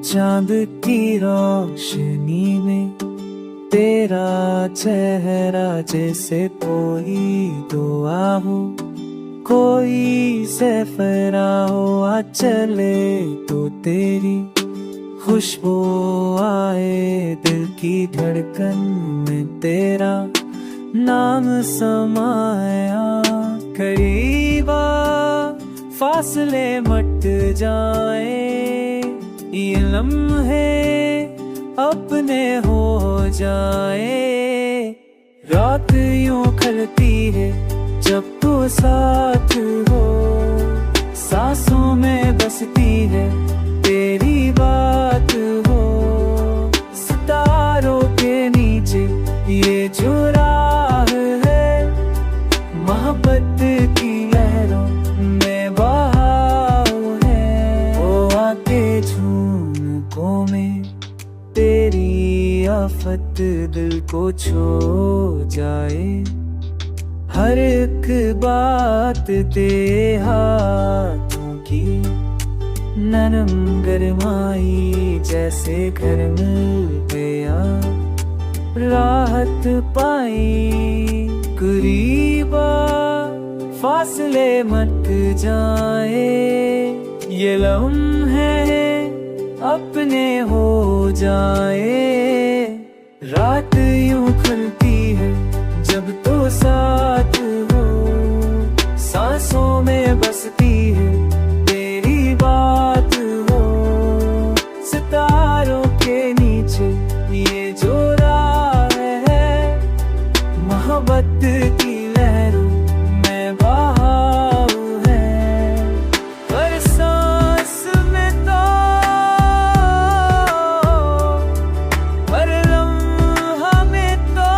चांद की रोशनी में तेरा चेहरा जैसे कोई दुआ हो, कोई सफरा हो आ चले तो तेरी खुशबू आए दिल की धड़कन में तेरा नाम समाया। करीब आ फासले मट जाए, ये लम्हे अपने हो जाए। रात यूं खलती है जब तू साथ हो, सांसों में बसती है तेरी बात हो। सितारों के नीचे ये जो राह है, मोहब्बत की लहरों में बहाव है। ओ आके झूमकों में तेरी आफत दिल को छू जाए। हर एक बात तेरे हाथों की नरम गरमाई जैसे घर मिल गया, राहत पाई। करीबा फासले मट जाए, ये लम्हे अपने हो जाए। रात यूं खुलती है जब तो साथ हो, सांसों में बसती है तेरी बात हो। सितारों के नीचे ये जो राह है, मोहब्बत की लहरों में बहाव है। हर सांस में तो, हर लम्हा में तो,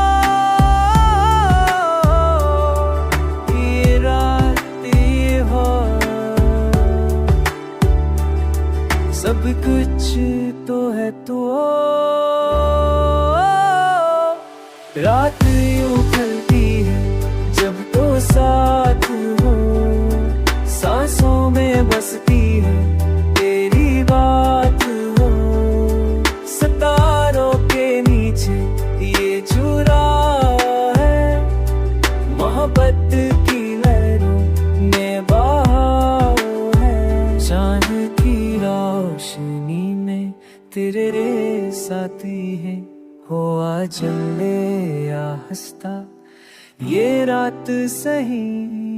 ये रात ये हो। सब कुछ तो है तो रात यूं खलती है जब तो साथ हो, सांसों में बसती है तेरी बात हो। सितारों के नीचे ये जो राह है, मोहब्बत की लहरों में बहाव है। चांद की रोशनी में तेरे साथी है, हो आ चले या हंसता ये रात सही।